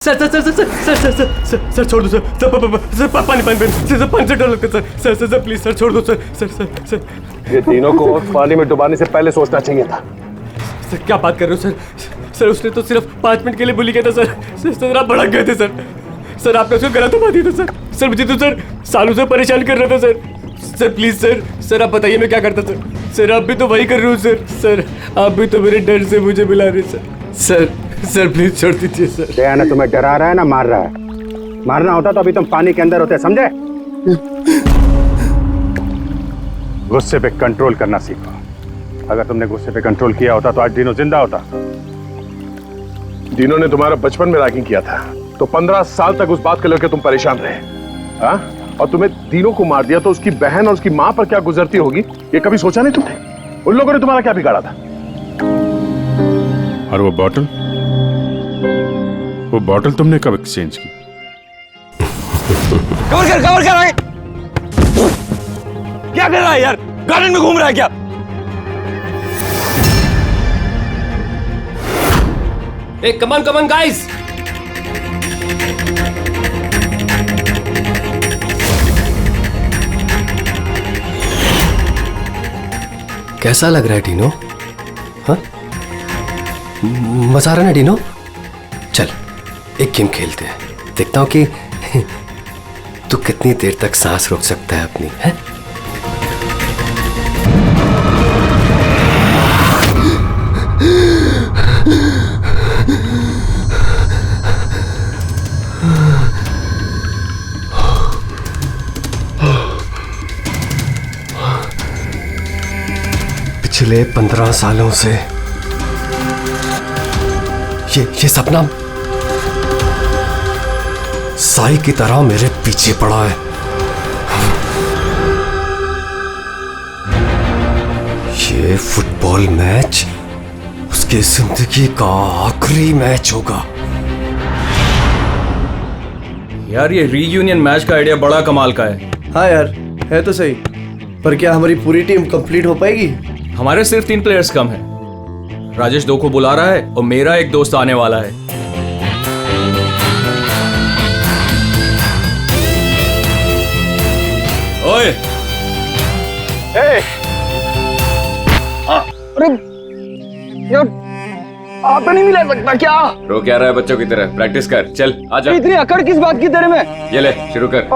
Sir sir sir sir sir sir sir sir sir छोड़ दो sir sir पानी पानी पानी सर पानी से डर लगता है sir sir sir please sir छोड़ दो सर सर सर सर ये तीनों को पानी में डुबाने से पहले सोचना चाहिए था। सर क्या बात कर रहे हो सर सर उसने तो सिर्फ 5 मिनट के लिए बोली किया था सर सर आप भड़क गए थे सर आपने उसको गलत दबा दिया था सर मुझे तो सर सालों से परेशान कर रहा था सर प्लीज सर आप बताइए मैं क्या करता सर आप भी तो वही कर रहे हो सर आप भी तो मेरे डर से मुझे मिला रहे सर प्लीज छोड़ दीजिए सर। दया ना तुम्हें डरा रहा है ना मार रहा है। मारना होता तो अभी तुम पानी के अंदर होते, समझे? गुस्से पे कंट्रोल करना सीखो। अगर तुमने गुस्से पे कंट्रोल किया होता तो आज डीनो जिंदा होता। डीनो ने तुम्हारा बचपन में रैगिंग किया था तो 15 साल तक उस बात को लेकर तुम परेशान रहे, हाँ? और तुम्हें डीनो को मार दिया तो उसकी बहन और उसकी माँ पर क्या गुजरती होगी ये कभी सोचा नहीं तुमने? उन लोगों ने तुम्हारा क्या बिगाड़ा था? और वो बॉटल तुमने कब एक्सचेंज की? कवर कर आगे। क्या कर रहा है यार? गार्डन में घूम रहा है क्या? ए कमान गाइस। कैसा लग रहा है डीनो? हाँ मजा आ रहा है ना डीनो? चल एक गेम खेलते हैं, देखता हूं कि तू कितनी देर तक सांस रोक सकता है अपनी, है? पिछले 15 सालों से ये सपना साई की तरह मेरे पीछे पड़ा है। ये फुटबॉल मैच उसकी जिंदगी का आखिरी मैच होगा। यार ये रीयूनियन मैच का आइडिया बड़ा कमाल का है। हाँ यार है तो सही, पर क्या हमारी पूरी टीम कंप्लीट हो पाएगी? हमारे सिर्फ 3 प्लेयर्स कम हैं। राजेश 2 को बुला रहा है और मेरा एक दोस्त आने वाला है। ओए अरे यार आप नहीं मिला सकता क्या? रो क्या रहा है बच्चों की तरह? प्रैक्टिस कर, चल आजा। इतनी अकड़ किस बात की तेरे में? ये ले शुरू कर।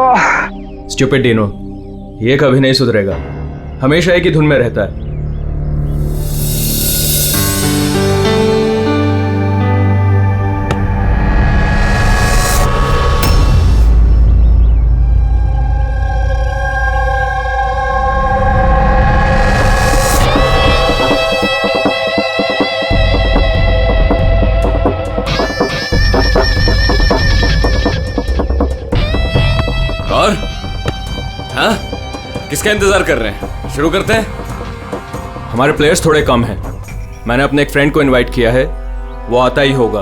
स्टूपिड डीनो, ये कभी नहीं सुधरेगा, हमेशा एक ही धुन में रहता है। और हाँ किसका इंतजार कर रहे हैं? शुरू करते हैं। हमारे प्लेयर्स थोड़े कम हैं, मैंने अपने एक फ्रेंड को इनवाइट किया है, वो आता ही होगा।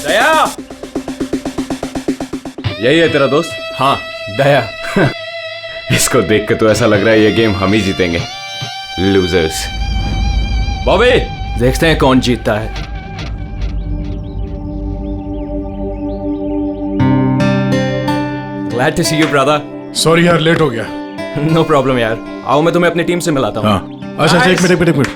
दया, यही है तेरा दोस्त? हाँ दया। इसको देख के तो ऐसा लग रहा है ये गेम हम ही जीतेंगे। लूजर्स। बॉबी देखते हैं कौन जीतता है। Glad to see you brother. Sorry यार लेट हो गया। नो प्रॉब्लम यार, आओ मैं तुम्हें अपनी टीम से मिलाता हूँ। हाँ अच्छा एक मिनट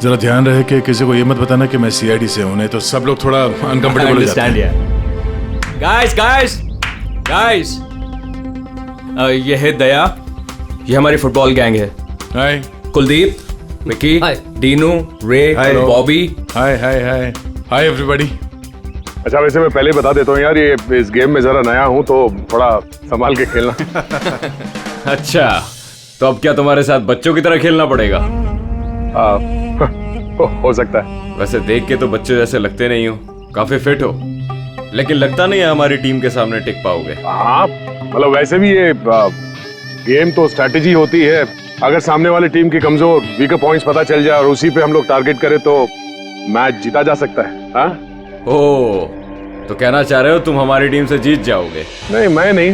जरा ध्यान रहे कि किसी को ये मत बताना कि मैं सीआईडी से हूँ, नहीं तो सब लोग थोड़ा अनकंफर्टेबल हो जाते हैं। गाइस ये है दया, ये हमारी फुटबॉल गैंग है। हाय कुलदीप, विकी, डीनू, रे, बॉबी। Hi everybody. अच्छा वैसे मैं पहले ही बता देता हूँ यार, ये इस गेम में जरा नया हूँ तो थोड़ा संभाल के खेलना। अच्छा तो अब क्या तुम्हारे साथ बच्चों की तरह खेलना पड़ेगा? हो सकता है। वैसे देख के तो बच्चे जैसे लगते नहीं हो, काफी फिट हो, लेकिन लगता नहीं है हमारी टीम के सामने टिक पाओगे। हाँ मतलब वैसे भी ये गेम तो स्ट्रैटेजी होती है। अगर सामने वाली टीम की कमजोर वीकर पॉइंट्स पता चल जाए और उसी पे हम लोग टारगेट करें तो मैच जीता जा सकता है। हाँ? ओह तो कहना चाह रहे हो तुम हमारी टीम से जीत जाओगे? नहीं, मैं नहीं,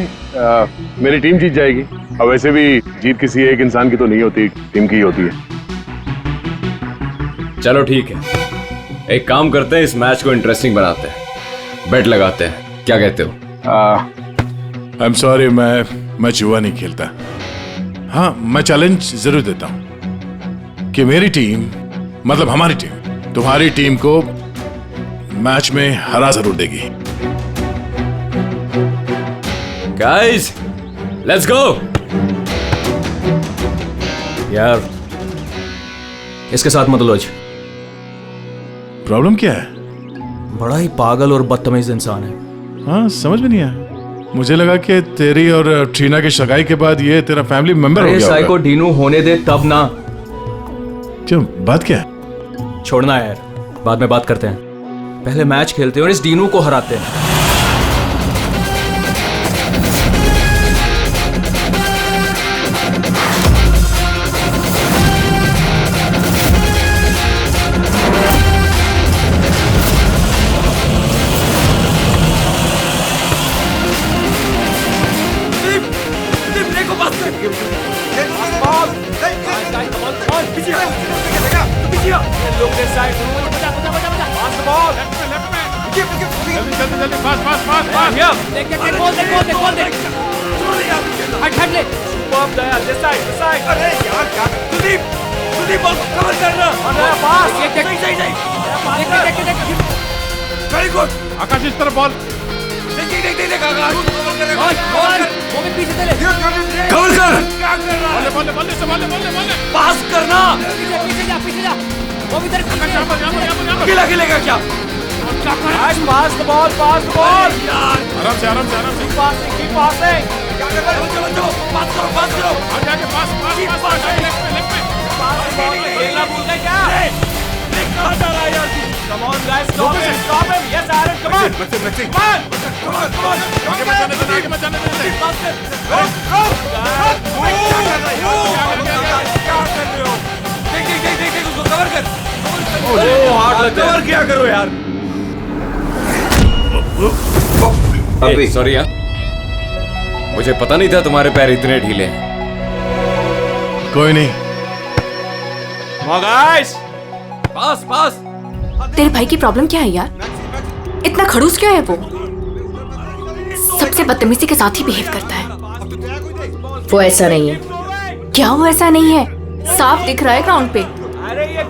मेरी टीम जीत जाएगी। और वैसे भी जीत किसी एक इंसान की तो नहीं होती, टीम की ही होती है। चलो ठीक है, एक काम करते हैं, इस मैच को इंटरेस्टिंग बनाते हैं, बेट लगाते हैं, क्या कहते हो? आई एम सॉरी, मैं जुआ नहीं खेलता। हाँ, मैं चैलेंज जरूर देता हूं कि मेरी टीम, मतलब हमारी टीम, तुम्हारी टीम को मैच में हरा जरूर देगी। Guys, let's go. यार, इसके साथ मत लो आज। प्रॉब्लम क्या है? बड़ा ही पागल और बदतमीज इंसान है। हाँ, समझ में नहीं आया। मुझे लगा कि तेरी और ट्रीना की सगाई के बाद ये तेरा फैमिली मेंबर हो गया होगा। साइको डीनू होने दे तब ना। क्यों, बात क्या है? छोड़ना यार, बाद में बात करते हैं। पहले मैच खेलते हैं और इस डीनू को हराते हैं। आकाश इस तरफ बॉल। कवर कर। पास करना। अकेला खेलेगा क्या? Pass the ball, pass the ball. आराम से, आराम से, आराम से। Keep passing. चलो, पास करो, पास करो। आगे आगे पास, पास, पास, लेफ्ट में। खेलना भूल गए क्या? कहाँ जा रहा है यार? Come on guys, stop him, stop him. Yes, Aaron, come on. Come on. Come on, come on. आगे मत जाने देना, आगे मत जाने देना। क्या कर रहे हो? देख उसको कवर कर। कवर क्या करो यार? सॉरी यार, मुझे पता नहीं था तुम्हारे पैर इतने ढीले हैं। कोई नहीं। गाइस, पास पास। तेरे भाई की प्रॉब्लम क्या है यार? इतना खड़ूस क्यों है वो? सबसे बदतमीजी के साथ ही बिहेव करता है। वो ऐसा नहीं है। क्या वो ऐसा नहीं है? साफ दिख रहा है ग्राउंड पे।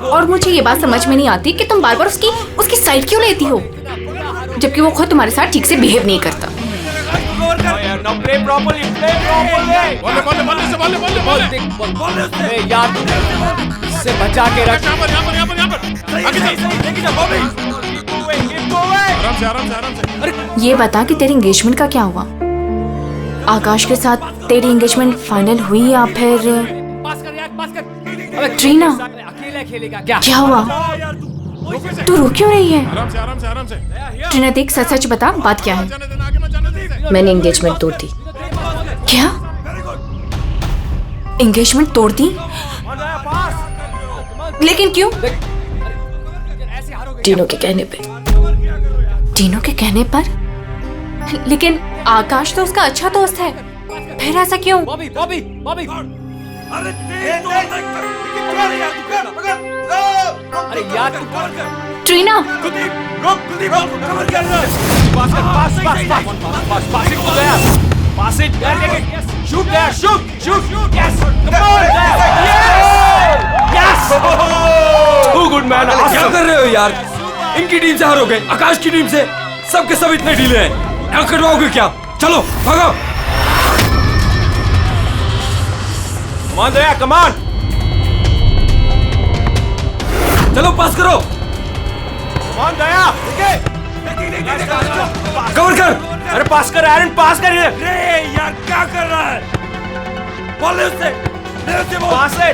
और मुझे ये बात समझ में नहीं आती कि तुम बार बार उसकी साइड क्यों लेती हो, जबकि वो खुद तुम्हारे साथ ठीक से बिहेव नहीं करता। से बचा के रख। ये बता कि तेरी एंगेजमेंट का क्या हुआ? आकाश के साथ तेरी एंगेजमेंट फाइनल हुई या फिर ट्रीना? क्या हुआ? तू रो क्यों रही है? ट्रीना देख, सच सच बता, बात क्या है? मैंने एंगेजमेंट तोड़ दी। क्या? एंगेजमेंट तोड़ दी? लेकिन क्यों? टीनू के कहने पे। टीनू के कहने पर? लेकिन आकाश तो उसका अच्छा दोस्त है, फिर ऐसा क्यों? अरे यार, ट्रीना, क्या कर रहे हो यार? इनकी टीम से हारोगे, आकाश की टीम से। सबके सब इतने ढीले हैं, कटवाओगे क्या? चलो भागो। कमान दया, कमान। चलो पास करो। कमान दया, कवर कर। अरे पास कर एरन, पास कर। यार क्या कर रहा है? बॉल ले उससे, पास है।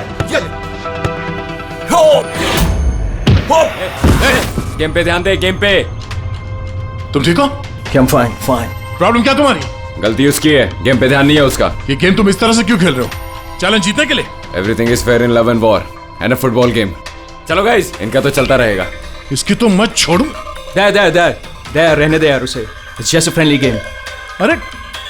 गेम पे ध्यान दे, गेम पे। तुम ठीक हो? Fine fine. प्रॉब्लम क्या तुम्हारी? गलती उसकी है, गेम पे ध्यान नहीं है उसका। ये गेम तुम इस तरह से क्यों खेल रहे हो? चैलेंज जीतने के लिए? Everything is fair in love and war and a football game. चलो गाइस, इनका तो चलता रहेगा। इसकी तो मत छोड़ो। दे दे दे दया रहने दे यार उसे, it's just a friendly game. अरे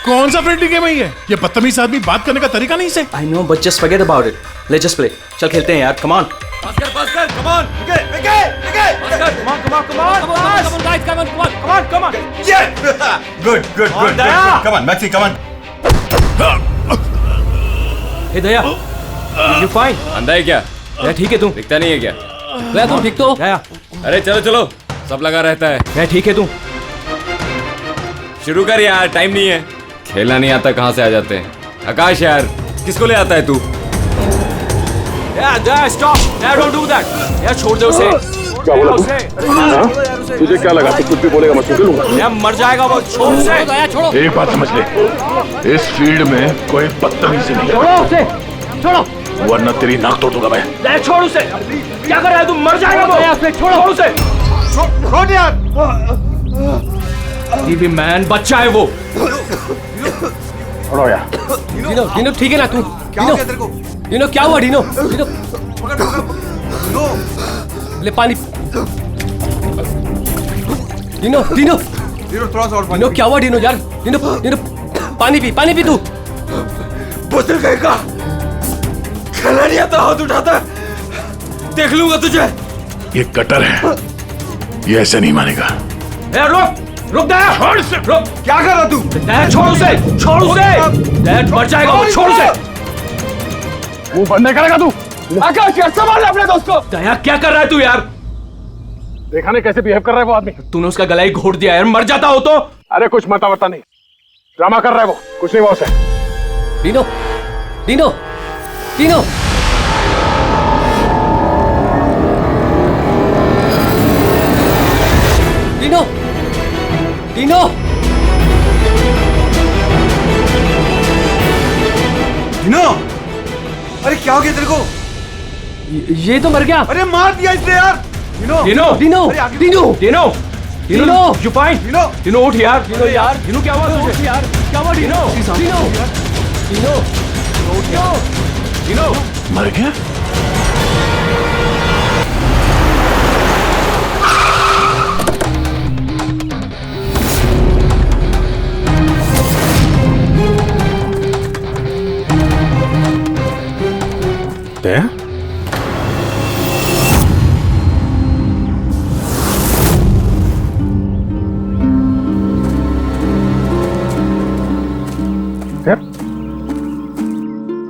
कौन सा फ्रेंडली गेम है ये बदतमीज आदमी बात करने का तरीका नहीं से। I know but just forget about it, let's just play. चल खेलते हैं यार, कम ऑन। पास कर, come on, come on, guys, come on. Yeah, good. Come on, Maxi, come on. Hey Daya, you fine? अंधा है क्या? दया ठीक है तू? दिखता नहीं है क्या? दया तुम ठीक तो? दया, अरे चलो, सब लगा रहता है। दया ठीक है तू? शुरू कर यार, टाइम नहीं है। खेलना नहीं आता कहाँ से आ जाते हैं। आकाश यार, किसको ले आता है तू? Daya stop, Daya don't do that. Daya छोड़ दे उसे। क्या बोला तू? हाँ? तुझे क्या लगा तू कुछ भी बोलेगा मैं सुन लूंगा? दया मर जाएगा वो, छोड़ उसे। दया छोड़ो। एक बात समझ ले, इस फील्ड में कोई बदतमीजी नहीं, छोड़ो उसे, छोड़ो। वरना तेरी नाक तोड़ दूंगा मैं। दया छोड़ उसे। क्या कर रहा है तू? मर जाएगा वो। दया उसे छोड़ो उसे। छोड़ यार. टीवी मैन बच्चा है वो। छोड़ो यार। डीनो ठीक है ना तू? क्या हो गया तेरे को? डीनो क्या हुआ? डीनो ले पानी। डीनो थोड़ा सा और पानी. डीनो क्या हुआ? डीनो यार, डीनो पानी पी तू। बुजुर्ग का खेलना नहीं आता, हाथ उठाता, देख लूंगा तुझे. ये कटर है, ये ऐसे नहीं मानेगा। रुक दया, छोड़ उसे। रुक, क्या कर रहा तू? दया छोड़ उसे। दया मर जाएगा वो, छोड़ उसे। मुंह बंद नहीं करेगा तू? आकाश यार संभाल अपने दोस्त को। दया क्या कर रहा है तू यार? देखा नहीं कैसे बिहेव कर रहा है वो आदमी? तूने उसका गला ही घोट दिया यार, मर जाता हो तो। अरे कुछ मता नहीं, ड्रामा कर रहा है वो, कुछ नहीं हुआ उसे। डीनो अरे क्या हो गया तेरे को? ये तो मर गया। अरे मार दिया इसने यार. Dino you fine? डीनो उठ यार. डीनो क्या हुआ तुझे यार? क्या हुआ डीनो? मर गया? दया?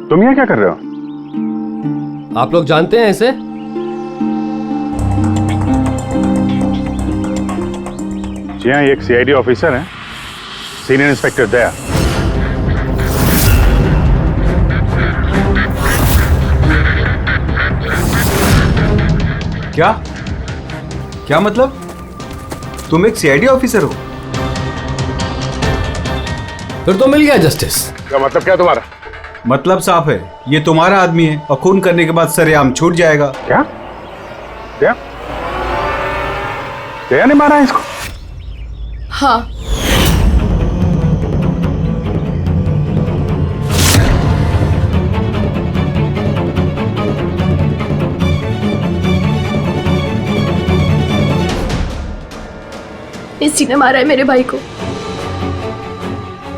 तुम यहाँ क्या कर रहे हो? आप लोग जानते हैं इसे? जी हाँ, एक सीआईडी ऑफिसर है, सीनियर इंस्पेक्टर दया। क्या मतलब? तुम एक सीआईडी ऑफिसर हो? फिर तो मिल गया जस्टिस। क्या मतलब क्या तुम्हारा? मतलब साफ है, ये तुम्हारा आदमी है और खून करने के बाद सरेआम छूट जाएगा. क्या? दया ने मारा है इसको? हाँ। इसी ने मारा है मेरे भाई को।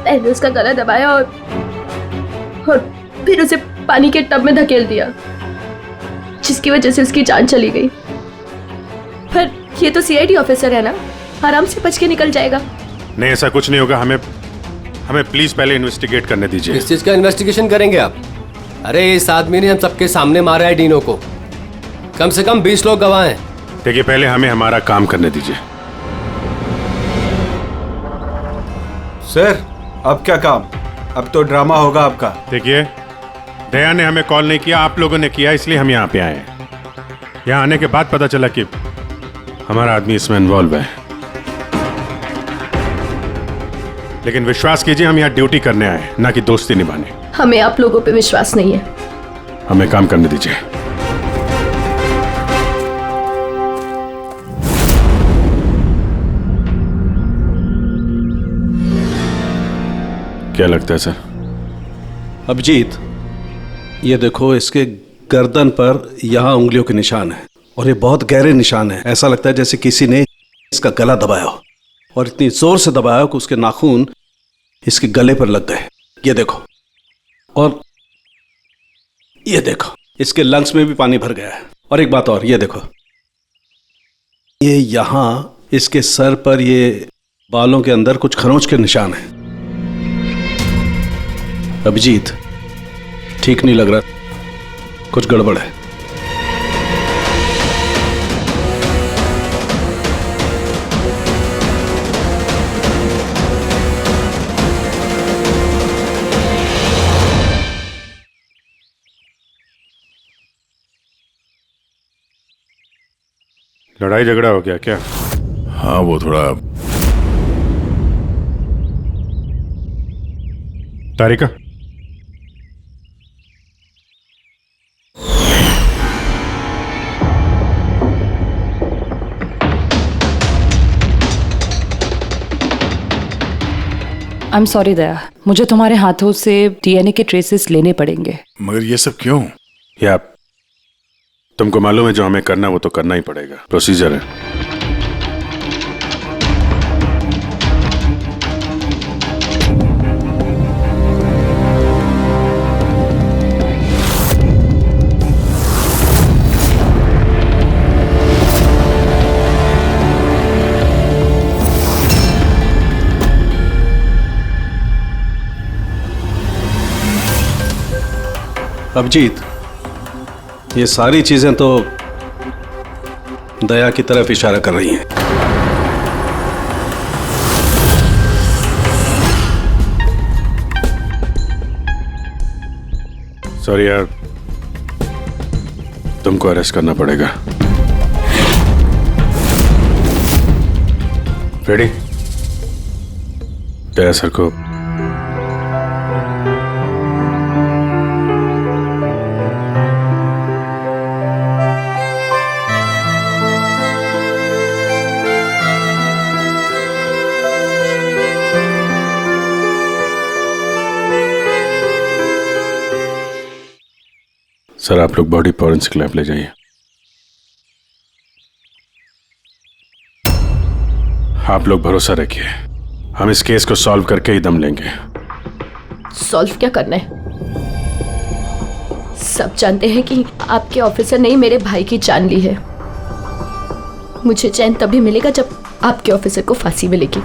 पहले उसका गला दबाया और फिर उसे पानी के टब में धकेल दिया, जिसकी वजह से उसकी जान चली गई। पर ये तो सीआईडी ऑफिसर है ना, आराम से बच के निकल जाएगा। नहीं, ऐसा कुछ नहीं होगा। हमें प्लीज पहले इन्वेस्टिगेट करने दीजिए। किस चीज का इन्वेस्टिगेशन करेंगे आप? अरे इस आदमी ने हम सबके सामने मारा है डीनो को। कम से कम 20 लोग गवाह हैं। देखिए, पहले हमें हमारा काम करने दीजिए। सर, अब क्या काम? अब तो ड्रामा होगा आपका। देखिए, दया ने हमें कॉल नहीं किया, आप लोगों ने किया, इसलिए हम यहाँ पे आए हैं। यहाँ आने के बाद पता चला कि हमारा आदमी इसमें इन्वॉल्व है। लेकिन विश्वास कीजिए, हम यहाँ ड्यूटी करने आए हैं, ना कि दोस्ती निभाने। हमें आप लोगों पे विश्वास नहीं है। हमें काम करने दीजिए। क्या लगता है सर? अभिजीत, ये देखो, इसके गर्दन पर यहाँ उंगलियों के निशान है और ये बहुत गहरे निशान है। ऐसा लगता है जैसे किसी ने इसका गला दबाया हो और इतनी जोर से दबाया कि उसके नाखून इसके गले पर लग गए। ये देखो, और ये देखो, इसके लंग्स में भी पानी भर गया है। और एक बात और, ये देखो, ये यहां इसके सर पर ये बालों के अंदर कुछ खरोंच के निशान हैं। अभिजीत, ठीक नहीं लग रहा, कुछ गड़बड़ है। लड़ाई झगड़ा हो गया क्या? हाँ, वो थोड़ा। तारिका, आई एम सॉरी दया, मुझे तुम्हारे हाथों से डीएनए के ट्रेसेस लेने पड़ेंगे। मगर ये सब क्यों? या तुमको मालूम है जो हमें करना वो तो करना ही पड़ेगा, प्रोसीजर है। अभिजीत, ये सारी चीजें तो दया की तरफ इशारा कर रही हैं। सॉरी यार, तुमको अरेस्ट करना पड़ेगा। रेडी? दया सर को सर, आप लोग बॉडी फॉरेंसिक लैब ले जाइए। आप लोग भरोसा रखिए, हम इस केस को सॉल्व करके ही दम लेंगे। सॉल्व क्या करना है? सब जानते हैं कि आपके ऑफिसर ने ही मेरे भाई की जान ली है। मुझे चैन तभी मिलेगा जब आपके ऑफिसर को फांसी मिलेगी।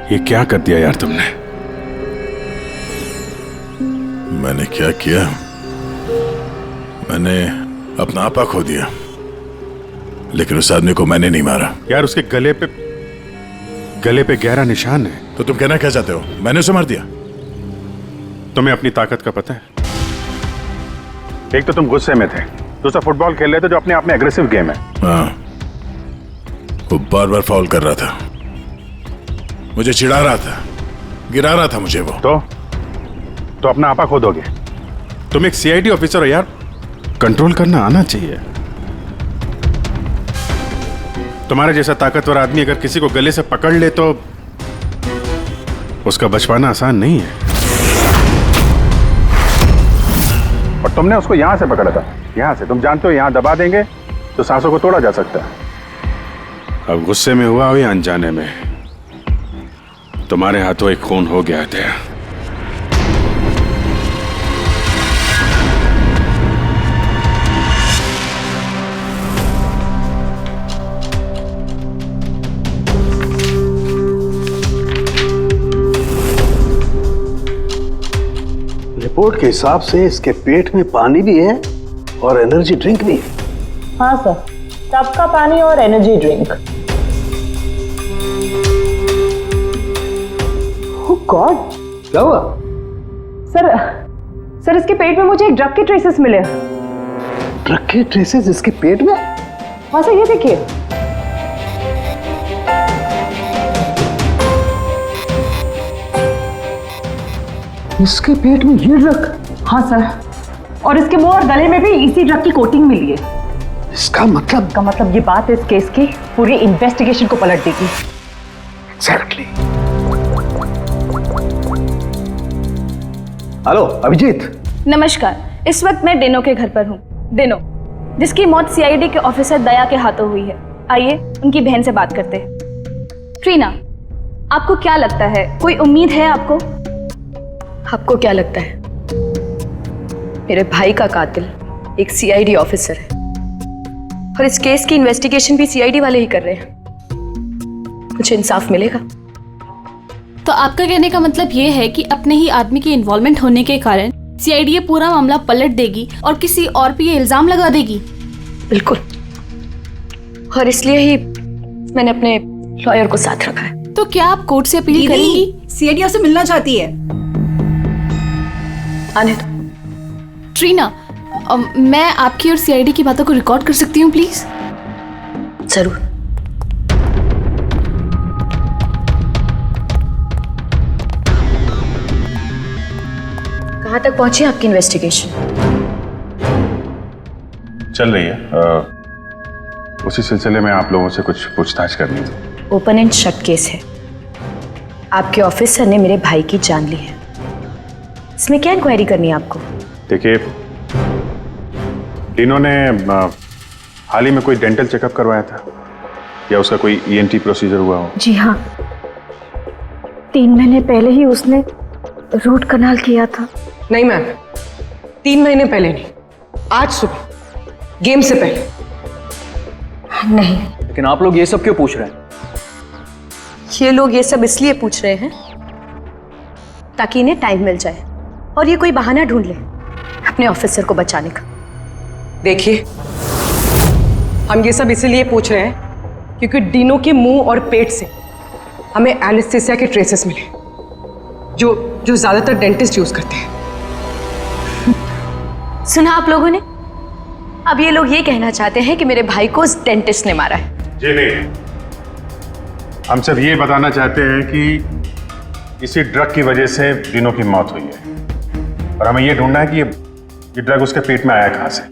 ये क्या कर दिया यार तुमने? मैंने क्या किया? मैंने अपना आपा खो दिया, लेकिन उस आदमी को मैंने नहीं मारा। यार, उसके गले पे गहरा निशान है। तो तुम कहना क्या चाहते हो? मैंने उसे मार दिया? तुम्हें अपनी ताकत का पता है? एक तो तुम गुस्से में थे, दूसरा फुटबॉल खेल रहे थे जो अपने आप में एग्रेसिव गेम है। हाँ, वो बार बार फाउल कर रहा था, मुझे चिढ़ा रहा था, गिरा रहा था मुझे वो। तो अपना आपा खो दोगे? तुम एक सीआईडी ऑफिसर हो यार, कंट्रोल करना आना चाहिए। तुम्हारे जैसा ताकतवर आदमी अगर किसी को गले से पकड़ ले तो उसका बच पाना आसान नहीं है। और तुमने उसको यहां से पकड़ा था, यहां से। तुम जानते हो यहां दबा देंगे तो सांसों को तोड़ा जा सकता है। अब गुस्से में हुआ हो या अनजाने में, तुम्हारे हाथों एक खून हो गया था। रिपोर्ट के हिसाब से इसके पेट में पानी भी है और एनर्जी ड्रिंक भी है। हाँ सर, टब का पानी और एनर्जी ड्रिंक। गॉड, क्या हुआ? सर इसके पेट में मुझे एक ड्रग के ट्रेसेस मिले। ड्रग के ट्रेसेस इसके पेट में? हाँ सर, ये देखिए। इसके पेट में ये ड्रग? हाँ सर, और इसके मुंह और गले में भी इसी ड्रग की कोटिंग मिली है। इसका मतलब ये बात इस केस की पूरी इन्वेस्टिगेशन को पलट देगी। एग्जैक्टली। हेलो अभिजीत। नमस्कार, इस वक्त मैं डेनो के घर पर हूँ। डेनो, जिसकी मौत सीआईडी के ऑफिसर दया के हाथों हुई है। आइए उनकी बहन से बात करते हैं। ट्रीना, आपको क्या लगता है, कोई उम्मीद है आपको? आपको क्या लगता है? मेरे भाई का कातिल एक सीआईडी ऑफिसर है और इस केस की इन्वेस्टिगेशन भी सीआईडी वाले ही कर रहे हैं। मुझे इंसाफ मिलेगा। तो आपका कहने का मतलब ये है कि अपने ही आदमी के इन्वॉल्वमेंट होने के कारण सीआईडी ये पूरा मामला पलट देगी और किसी और पे ये इल्जाम लगा देगी? बिल्कुल, और इसलिए ही मैंने अपने लॉयर को साथ रखा है। तो क्या आप कोर्ट से अपील करेंगी? सीआईडी से मिलना चाहती है। आने दो। ट्रीना, मैं आपकी और सीआईडी की बातों को रिकॉर्ड कर सकती हूँ प्लीज? जरूर। कहाँ तक पहुंची आपकी इन्वेस्टिगेशन? चल रही है। उसी सिलसिले में आप लोगों से कुछ पूछताछ करनी थी। ओपन एंड शट केस है। आपके ऑफिसर ने मेरे भाई की जान ली है। इसमें क्या इंक्वायरी करनी है आपको? देखिए, डिनो ने हाल ही में कोई डेंटल चेकअप करवाया था या उसका कोई ईएनटी प्रोसीजर हुआ हो? जी हाँ, 3 महीने पहले ही उसने रूट कनाल किया था। नहीं मैम, 3 महीने पहले नहीं, आज सुबह गेम से पहले। नहीं। लेकिन आप लोग ये सब क्यों पूछ रहे हैं? ये लोग ये सब इसलिए पूछ रहे हैं ताकि इन्हें टाइम मिल जाए और ये कोई बहाना ढूंढ ले अपने ऑफिसर को बचाने का। देखिए, हम ये सब इसीलिए पूछ रहे हैं क्योंकि डिनो के मुंह और पेट से हमें एनेस्थीसिया के ट्रेसेस मिले जो ज्यादातर डेंटिस्ट यूज करते हैं। सुना आप लोगों ने? अब ये लोग ये कहना चाहते हैं कि मेरे भाई को उस डेंटिस्ट ने मारा है। जी नहीं, हम सब ये बताना चाहते हैं कि इसी ड्रग की वजह से डिनो की मौत हुई है और हमें ये ढूंढना है कि ये ड्रग उसके पेट में आया कहां से।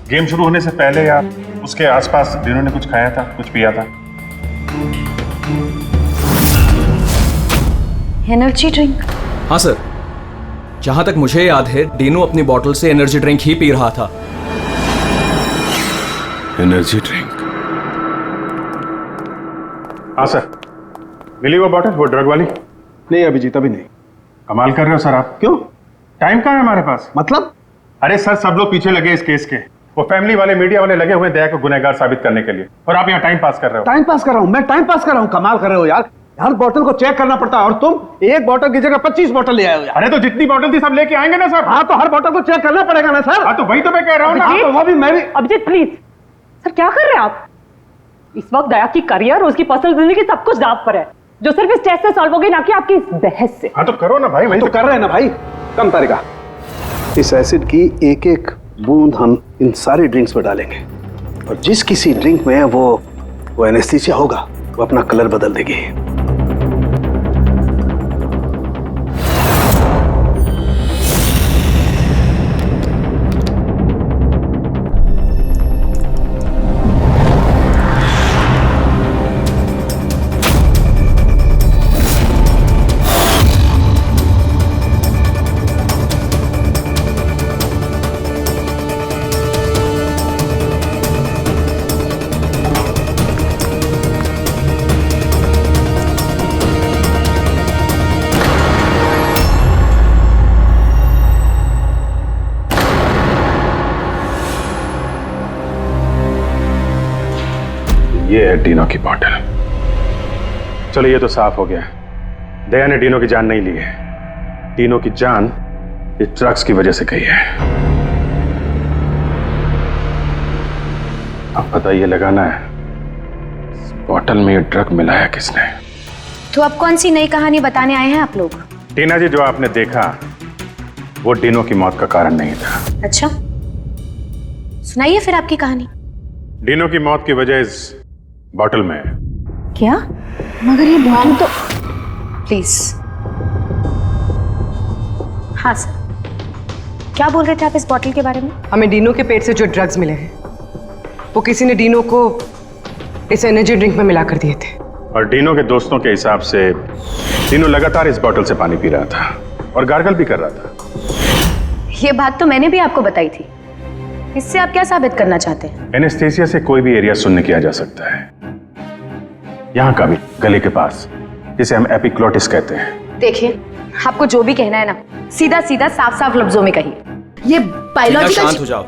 गेम शुरू होने से पहले या उसके आसपास डिनो ने कुछ खाया था, कुछ पिया था? Energy drink? हाँ सर, जहां तक मुझे याद है डिनो अपनी बोतल से एनर्जी ड्रिंक ही पी रहा था। Energy drink? हाँ सर, मिली वो बॉटल, वो ड्रग वाली? नहीं अभिजीत, अभी नहीं। कमाल कर रहे हो सर आप। क्यों? टाइम कहाँ है हमारे पास? मतलब? अरे सर, सब लोग पीछे लगे इस केस के। वो फैमिली वाले, मीडिया वाले लगे हुए दया को गुनहगार साबित करने के लिए, और आप यहाँ टाइम पास कर रहे हो। टाइम पास कर रहा हूँ मैं? टाइम पास कर रहा हूँ? कमाल कर रहे हो यार। हर बोतल को चेक करना पड़ता है और तुम एक बोतल की जगह 25 बोतल ले आए हो यार। अरे तो जितनी बोतल थी सब लेके आएंगे ना सर। हाँ, तो हर बोतल को चेक करना पड़ेगा ना सर। हाँ, तो वही तो मैं कह रहा हूँ ना। तो वो भी मैं भी। अभिजीत प्लीज, सर क्या कर रहे हैं आप? इस वक्त दया की करियर, उसकी पर्सनल जिंदगी सब कुछ दांव पर है, जो सिर्फ इस टेस्ट से सॉल्व होगी, ना कि आपकी इस बहस से। हाँ तो करो ना भाई, वही तो कर रहे हैं ना भाई। कम तरीका। इस एसिड की एक एक बूंद हम इन सारे ड्रिंक्स में डालेंगे और जिस किसी ड्रिंक में वो एनेस्थीसिया होगा वो अपना कलर बदल देगी। ये है डिनो की बॉटल। चलो ये तो साफ हो गया, दया ने डिनो की जान नहीं ली है। डिनो की जान इस ड्रग्स की वजह से गई है। अब पता ये लगाना है इस बॉटल में ये ड्रग मिलाया किसने। तो अब कौन सी नई कहानी बताने आए हैं आप लोग? टीना जी, जो आपने देखा वो डिनो की मौत का कारण नहीं था। अच्छा, सुनाइए फिर आपकी कहानी। डिनो की मौत की वजह इस बॉटल में है। क्या? मगर ये बॉटल तो प्लीज। हाँ सर, क्या बोल रहे थे आप इस बॉटल के बारे में? हमें डिनो के पेट से जो ड्रग्स मिले हैं वो किसी ने डिनो को इस एनर्जी ड्रिंक में मिलाकर दिए थे। और डिनो के दोस्तों के हिसाब से तीनों लगातार इस बोतल से पानी पी रहा था और गार्गल भी कर रहा था। ये बात तो मैंने भी आपको बताई थी। इससे आप क्या साबित करना चाहते हैं? एनेस्थेसिया से कोई भी एरिया सुन्न किया जा सकता है, यहाँ का भी, गले के पास, जिसे हम एपिग्लॉटिस कहते हैं। देखिए, आपको जो भी कहना है ना, सीधा सीधा साफ साफ लफ्जों में कहिए। ये बायोलॉजिकल। शांत हो जाओ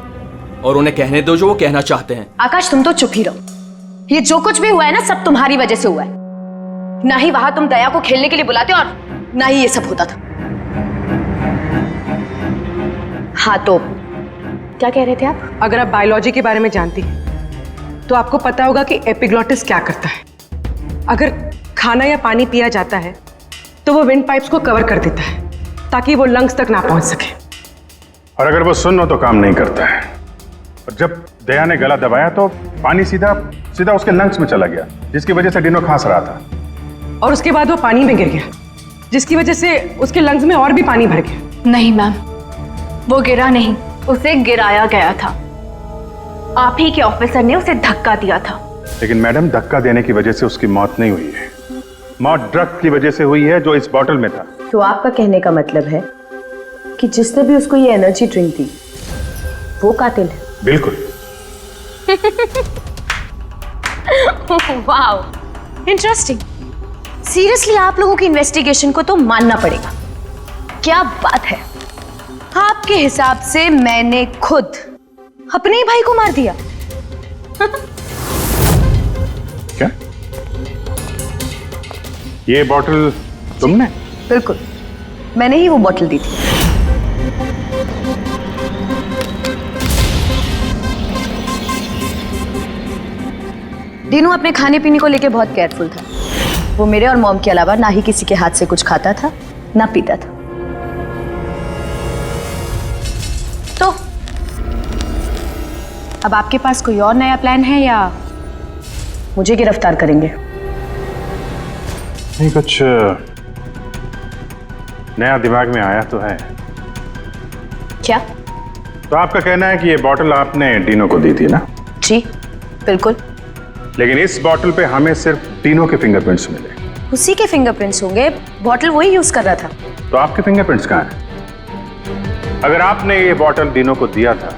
और उन्हें कहने दो जो वो कहना चाहते हैं। आकाश, तुम तो चुप ही रहो। ये जो कुछ भी हुआ है ना, सब तुम्हारी वजह से हुआ है। ना ही वहां तुम दया को खेलने के लिए बुलाते और ना ही ये सब होता था। हाँ, तो क्या कह रहे थे आप? अगर आप बायोलॉजी के बारे में जानती हैं तो आपको पता होगा कि एपिग्लॉटिस क्या करता है। अगर खाना या पानी पिया जाता है तो वो विंड पाइप्स को कवर कर देता है ताकि वो लंग्स तक ना पहुंच सके। और अगर वो सुन्न हो तो काम नहीं करता है। और जब दया ने गला दबाया तो पानी सीधा सीधा उसके लंग्स में चला गया, जिसकी वजह से डिनो खांस रहा था। और उसके बाद वो पानी में गिर गया, जिसकी वजह से उसके लंग्स में और भी पानी भर गया। नहीं मैम, वो गिरा नहीं, उसे गिराया गया था। आप ही के ऑफिसर ने उसे धक्का दिया था। लेकिन मैडम, धक्का देने की वजह से उसकी मौत नहीं हुई है। मौत ड्रग की वजह से हुई है जो इस बोतल में था। तो आपका कहने का मतलब है कि जिसने भी उसको ये एनर्जी ड्रिंक दी वो कातिल है? बिल्कुल। Wow, interesting. सीरियसली आप लोगों की इन्वेस्टिगेशन को तो मानना पड़ेगा। क्या बात है, आपके हिसाब से मैंने खुद अपने ही भाई को मार दिया। क्या? ये बोतल तुमने? बिल्कुल, मैंने ही वो बोतल दी थी। डिनो अपने खाने पीने को लेके बहुत केयरफुल था। वो मेरे और मॉम के अलावा ना ही किसी के हाथ से कुछ खाता था ना पीता था। तो अब आपके पास कोई और नया प्लान है या मुझे गिरफ्तार करेंगे? नहीं, कुछ नया दिमाग में आया तो है। क्या? तो आपका कहना है कि ये बोतल आपने डिनो को दी थी ना? जी बिल्कुल। लेकिन इस बोतल पे हमें सिर्फ डिनो के फिंगरप्रिंट्स मिले। उसी के फिंगरप्रिंट्स होंगे, बोतल वही यूज कर रहा था। तो आपके फिंगरप्रिंट्स कहाँ हैं? अगर आपने ये बोतल डिनो को दिया था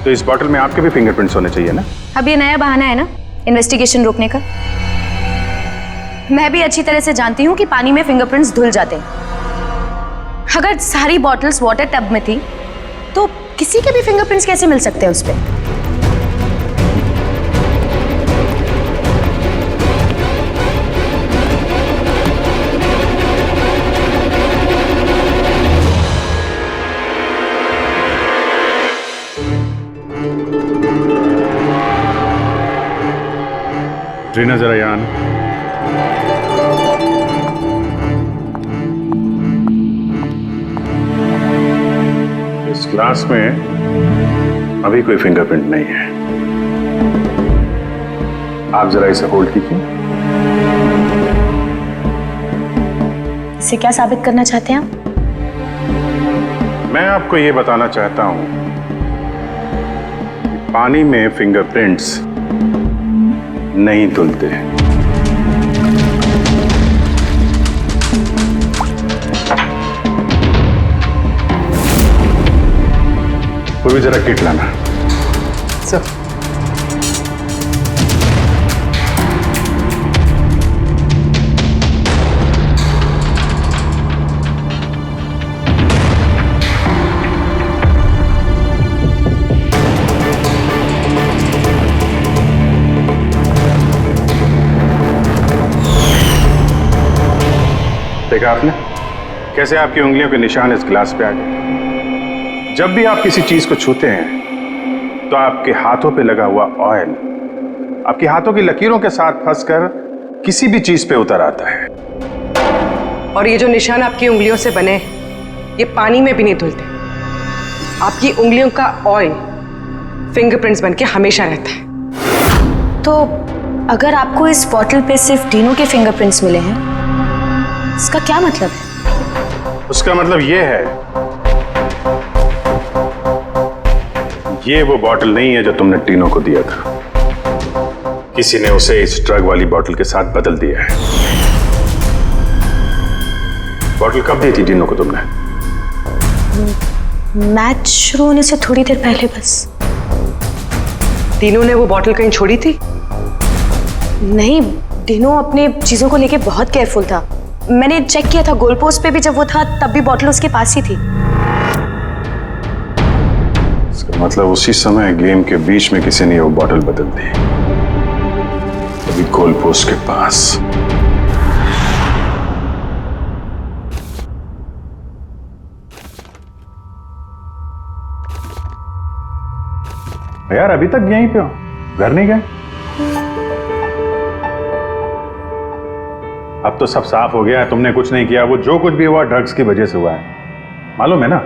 तो इस बोतल में आपके भी फिंगरप्रिंट्स होने चाहिए ना? अब ये नया बहाना है ना इन्वेस्टिगेशन रोकने का। मैं भी अच्छी तरह से जानती हूँ कि पानी में फिंगरप्रिंट्स धुल जाते हैं। अगर सारी बॉटल्स वाटर टब में थी तो किसी के भी फिंगरप्रिंट्स कैसे मिल सकते हैं उस पे? ट्रीना, जरा यहाँ आना। इस ग्लास में अभी कोई फिंगरप्रिंट नहीं है। आप जरा इसे होल्ड कीजिए। इसे क्या साबित करना चाहते हैं आप? मैं आपको ये बताना चाहता हूं कि पानी में फिंगरप्रिंट्स नहीं धुलते हैं। कोई भी जरा किट लाना। सर, देखा आपने कैसे आपकी उंगलियों के निशान इस गिलास पे आ गए? जब भी आप किसी चीज को छूते हैं तो आपके हाथों पे लगा हुआ ऑयल आपके हाथों की लकीरों के साथ फंसकर किसी भी चीज पे उतर आता है। और ये जो निशान आपकी उंगलियों से बने ये पानी में भी नहीं धुलते। आपकी उंगलियों का ऑयल फिंगरप्रिंट्स बनके हमेशा रहता है। तो अगर आपको इस बॉटल पे सिर्फ डिनो के फिंगरप्रिंट्स मिले हैं, इसका क्या मतलब है? उसका मतलब ये है, ये वो बॉटल नहीं है जो तुमने टीनो को दिया था। किसी ने उसे इस ड्रग वाली बॉटल के साथ बदल दिया है। बॉटल कब दी थी डिनो को तुमने? मैच शुरू होने से थोड़ी देर पहले बस। डिनो ने वो बॉटल कहीं छोड़ी थी? नहीं, डिनो अपने चीजों को लेके बहुत केयरफुल था। मैंने चेक किया था गोल पोस्ट पे भी, जब वो था तब भी बॉटल उसके पास ही थी। इसका मतलब उसी समय गेम के बीच में किसी ने वो बॉटल बदल दी, अभी गोल पोस्ट के पास। यार अभी तक यहीं पे हो, घर नहीं गए? अब तो सब साफ हो गया है, तुमने कुछ नहीं किया। वो जो कुछ भी हुआ ड्रग्स की वजह से हुआ है, मालूम है ना?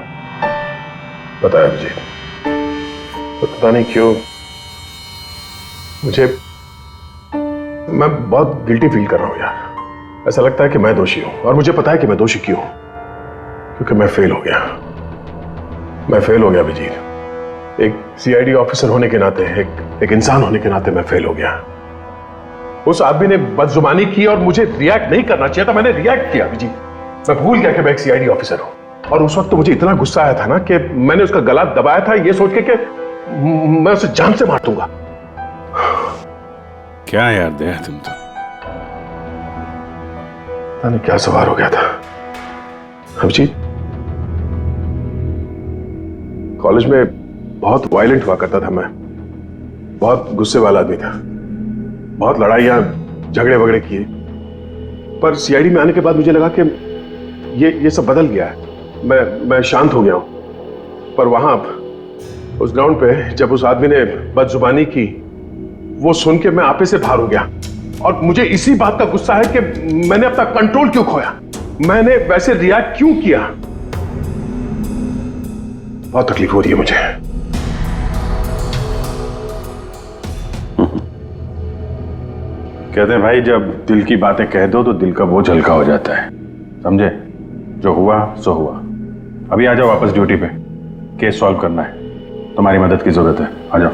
पता है मुझे, तो पता नहीं क्यों मैं बहुत गिल्टी फील कर रहा हूं यार। ऐसा लगता है कि मैं दोषी हूं, और मुझे पता है कि मैं दोषी क्यों, क्योंकि मैं फेल हो गया। मैं फेल हो गया अभिजीत। एक सीआईडी ऑफिसर होने के नाते, एक इंसान होने के नाते मैं फेल हो गया। उस आदमी ने बदजुबानी की और मुझे रिएक्ट नहीं करना चाहिए था, मैंने रिएक्ट किया अभिजीत। मैं भूल गया कि मैं एक सीआईडी ऑफिसर हूं, और उस वक्त तो मुझे इतना गुस्सा आया था ना कि मैंने उसका गला दबाया था ये सोच के कि मैं उसे जान से मार दूंगा। क्या यार दया, तुम तो पता नहीं क्या सवार हो गया था अभिजीत। कॉलेज में बहुत वायलेंट हुआ करता था मैं, बहुत गुस्से वाला आदमी था, बहुत लड़ाइयां झगड़े वगड़े किए। पर सीआईडी में आने के बाद मुझे लगा कि ये सब बदल गया है, मैं शांत हो गया हूं। पर वहां उस ग्राउंड पे जब उस आदमी ने बदजुबानी की, वो सुन के मैं आपे से बाहर हो गया, और मुझे इसी बात का गुस्सा है कि मैंने अपना कंट्रोल क्यों खोया, मैंने वैसे रिएक्ट क्यों किया। बहुत तकलीफ हो रही है मुझे। कहते हैं भाई, जब दिल की बातें कह दो तो दिल का बोझ हल्का हो जाता है, समझे? जो हुआ सो हुआ। अभी आ जाओ वापस ड्यूटी पे, केस सॉल्व करना है, तुम्हारी मदद की जरूरत है, आ जाओ।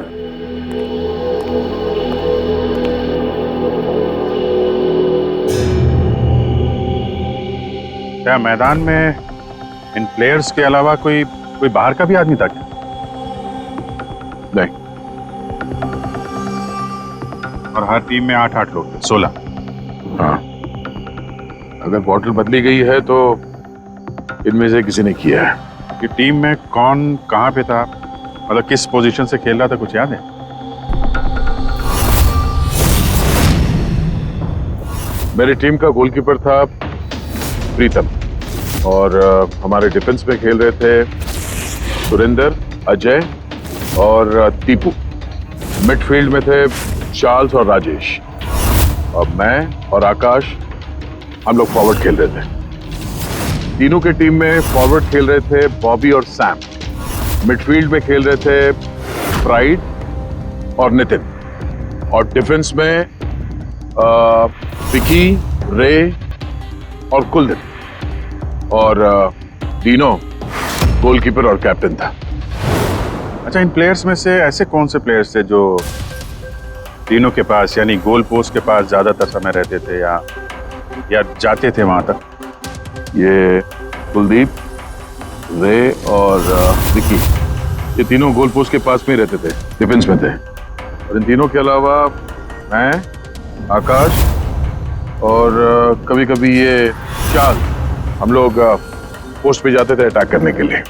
क्या मैदान में इन प्लेयर्स के अलावा कोई बाहर का भी आदमी था क्या? नहीं। और हर टीम में 8-8 लोग थे, 16। हाँ, अगर बॉटल बदली गई है तो इनमें से किसी ने किया है। कि टीम में कौन कहां पे था, मतलब किस पोजीशन से खेल रहा था, कुछ याद है? मेरी टीम का गोलकीपर था प्रीतम, और हमारे डिफेंस में खेल रहे थे सुरेंद्र, अजय और टीपू। मिडफील्ड में थे चार्ल्स और राजेश, और मैं और आकाश, हम लोग फॉरवर्ड खेल रहे थे। तीनों के टीम में फॉरवर्ड खेल रहे थे बॉबी और सैम, मिडफील्ड में खेल रहे थे प्राइड और नितिन, और डिफेंस में विकी, रे और कुलदीप, और डिनो गोलकीपर और कैप्टन था। अच्छा, इन प्लेयर्स में से ऐसे कौन से प्लेयर्स थे जो तीनों के पास, यानी गोल पोस्ट के पास ज्यादातर समय रहते थे या जाते थे वहां तक? ये कुलदीप, रे और विकी, ये तीनों गोल पोस्ट के पास में रहते थे, डिफेंस में थे। और इन तीनों के अलावा मैं, आकाश और कभी कभी ये चार्ल्स, हम लोग पोस्ट पे जाते थे अटैक करने के लिए।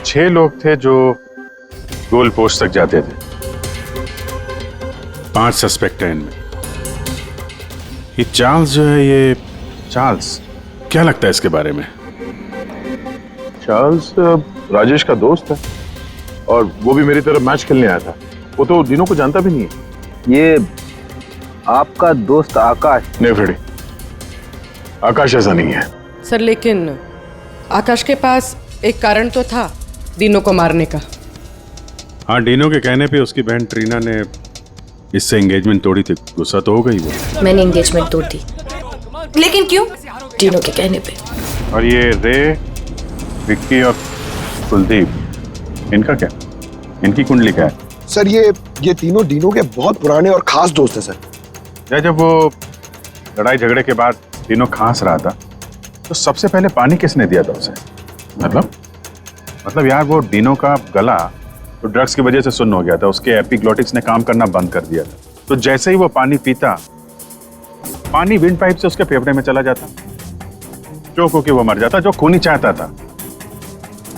6 लोग थे जो गोल पोस्ट तक जाते थे, 5 सस्पेक्ट हैं इनमें। ये चार्ल्स जो है, ये चार्ल्स क्या लगता है इसके बारे में? चार्ल्स राजेश का दोस्त है, और वो भी मेरी तरफ मैच खेलने आया था। वो तो दिनों को जानता भी नहीं है। ये आपका दोस्त आकाश? नहीं फ्रेडी, आकाश ऐसा नहीं है सर। लेकिन आकाश के पास एक कारण तो था डिनो को मारने का। हाँ, डिनो के कहने पे उसकी बहन ट्रीना ने इससे एंगेजमेंट तोड़ी थी। गुस्सा तो हो गई वो। मैंने एंगेजमेंट तोड़ दी। लेकिन क्यों? डिनो के कहने पे। और ये रे, विक्की और कुलदीप, इनका क्या? इनकी कुंडली क्या है? सर ये तीनों डिनो के बहुत पुराने और खास दोस्त हैं सर। जब वो लड़ाई झगड़े के बाद डिनो खांस रहा था, तो सबसे पहले पानी किसने दिया था उसे? मतलब यार वो डीनो का गला तो ड्रग्स की वजह से सुन्न हो गया था, उसके एपिग्लोटिक्स ने काम करना बंद कर दिया था। तो जैसे ही वो पानी पीता, पानी विंड पाइप से उसके फेफड़े में चला जाता, चोक होके वो मर जाता, जो खून ही चाहता था।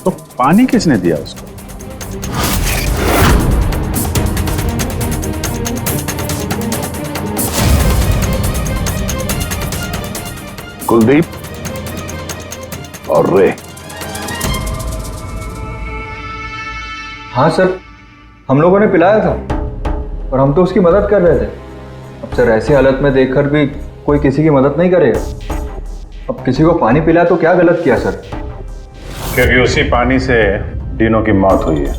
तो पानी किसने दिया उसको? कुलदीप और रे। हाँ सर, हम लोगों ने पिलाया था और हम तो उसकी मदद कर रहे थे। अब सर ऐसी हालत में देखकर भी कोई किसी की मदद नहीं करेगा। अब किसी को पानी पिलाया तो क्या गलत किया सर? क्योंकि उसी पानी से डीनो की मौत हुई है।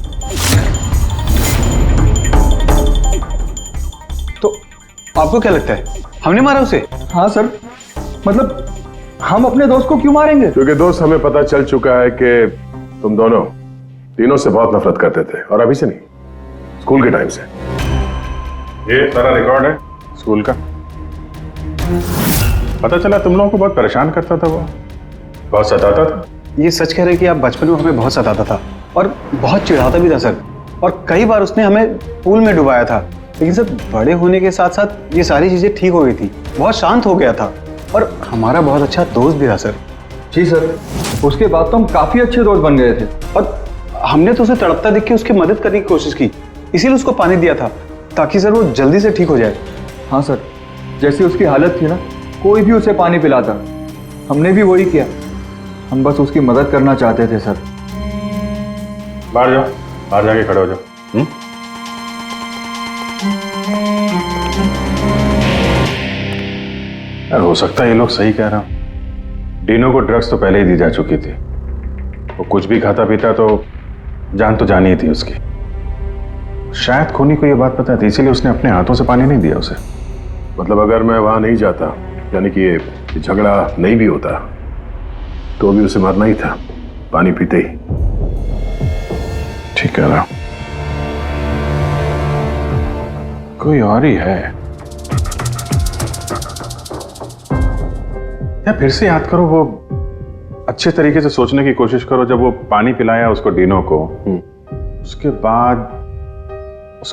तो आपको क्या लगता है हमने मारा उसे? हाँ सर, मतलब हम अपने दोस्त को क्यों मारेंगे? क्योंकि दोस्त हमें पता चल चुका है कि तुम दोनों डीनो से बहुत नफरत करते थे, और अभी से नहीं, स्कूल के टाइम से। ये सारा रिकॉर्ड है स्कूल का। पता चला तुम लोगों को बहुत परेशान करता था, वो बहुत सताता था। ये सच कह रहे हैं कि आप बचपन में हमें बहुत सताता था और बहुत चिढ़ाता भी था सर, और कई बार उसने हमें पूल में डुबाया था। लेकिन सर बड़े होने के साथ साथ ये सारी चीजें ठीक हो गई थी, बहुत शांत हो गया था और हमारा बहुत अच्छा दोस्त भी था सर। जी सर, उसके बाद तो हम काफी अच्छे दोस्त बन गए थे और हमने तो उसे तड़पता देख के उसकी मदद करने की कोशिश की, इसीलिए उसको पानी दिया था ताकि सर वो जल्दी से ठीक हो जाए। हाँ सर, जैसी उसकी हालत थी ना, कोई भी उसे पानी पिलाता, हमने भी वही किया। हम बस उसकी मदद करना चाहते थे सर। बाहर जाओ, बाहर जाके खड़े हो जाओ। यार हो सकता है ये लोग सही कह रहा हूं। डीनो को ड्रग्स तो पहले ही दी जा चुकी थी। वो कुछ भी खाता पीता तो जानी ही थी उसकी। शायद खूनी को ये बात पता थी, इसीलिए उसने अपने हाथों से पानी नहीं दिया उसे। मतलब अगर मैं वहां नहीं जाता, यानी कि ये झगड़ा नहीं भी होता, तो भी उसे मरना ही था पानी पीते ही। ठीक कह रहा, कोई और ही है। या फिर से याद करो, वो अच्छे तरीके से सोचने की कोशिश करो। जब वो पानी पिलाया उसको डीनो को, उसके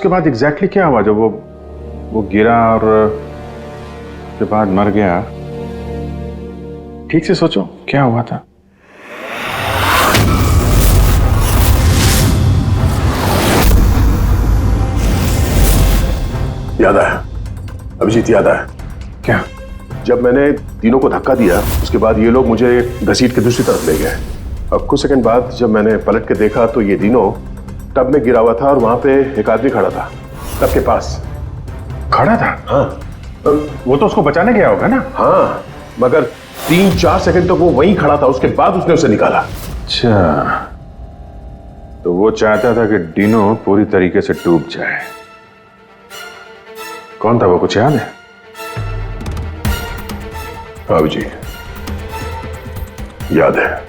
बाद एग्जैक्टली क्या हुआ? जब वो गिरा और उसके बाद मर गया, ठीक से सोचो क्या हुआ था। याद आया अभिजीत, याद आया। क्या? जब मैंने डीनो को धक्का दिया, उसके बाद ये लोग मुझे घसीट के दूसरी तरफ ले गए। अब कुछ सेकंड बाद जब मैंने पलट के देखा तो ये डीनो टब में गिरा हुआ था और वहां पे एक आदमी खड़ा था टब के पास। खड़ा था? हाँ। वो तो उसको बचाने गया होगा ना? हाँ, मगर 3-4 सेकंड तक वो वहीं खड़ा था, उसके बाद उसने उसे निकाला। अच्छा, तो वो चाहता था कि डीनो पूरी तरीके से डूब जाए। कौन था वो, कुछ याद है? हाँ जी, याद है।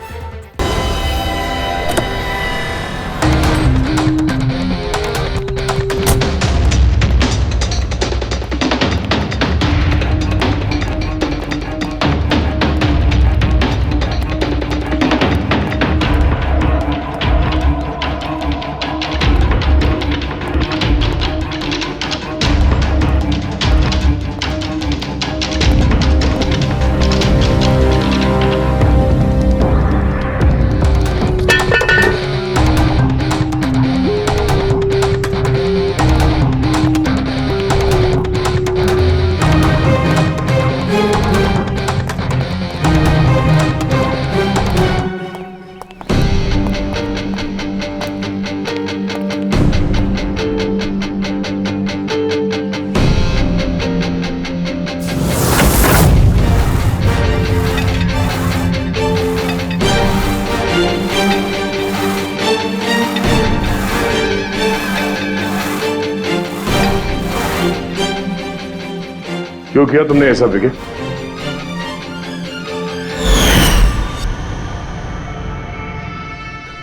क्यों किया तुमने ऐसा विकी?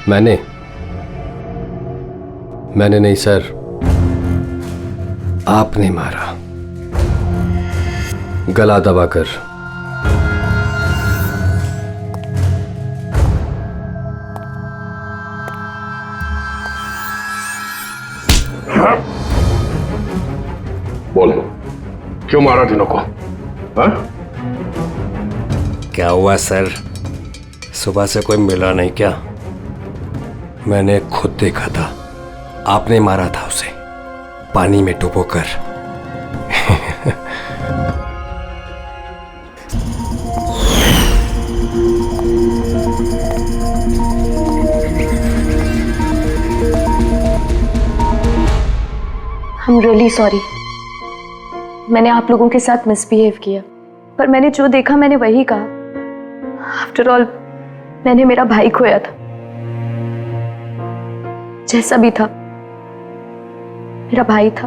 मैंने नहीं सर, आपने मारा, गला दबाकर। क्यों मारा दिनों को? हाँ? क्या हुआ सर? सुबह से कोई मिला नहीं क्या? मैंने खुद देखा था, आपने मारा था उसे पानी में डुबोकर। I'm really sorry. मैंने आप लोगों के साथ मिसबिहेव किया, पर मैंने जो देखा मैंने वही कहा। आफ्टर ऑल मैंने मेरा भाई खोया था। जैसा भी था, मेरा भाई था।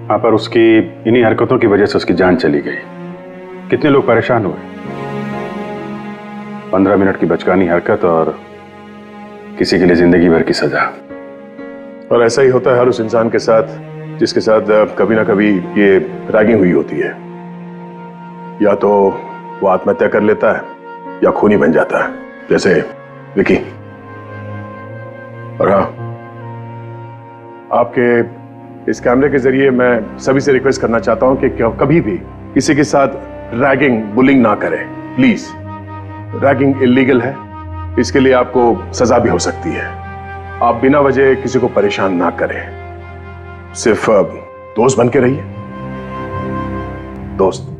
हाँ, पर उसकी इन्हीं हरकतों की वजह से उसकी जान चली गई। कितने लोग परेशान हुए। 15 मिनट की बचकानी हरकत और किसी के लिए जिंदगी भर की सजा। और ऐसा ही होता है हर उस इंसान के साथ जिसके साथ कभी ना कभी ये रैगिंग हुई होती है। या तो वो आत्महत्या कर लेता है या खूनी बन जाता है, जैसे विकी। और हाँ, आपके इस कैमरे के जरिए मैं सभी से रिक्वेस्ट करना चाहता हूं कि कभी भी किसी के साथ रैगिंग, बुलिंग ना करें, प्लीज। रैगिंग इलीगल है, इसके लिए आपको सजा भी हो सकती है। आप बिना वजह किसी को परेशान ना करें, सिर्फ दोस्त बन के रहिए। दोस्त।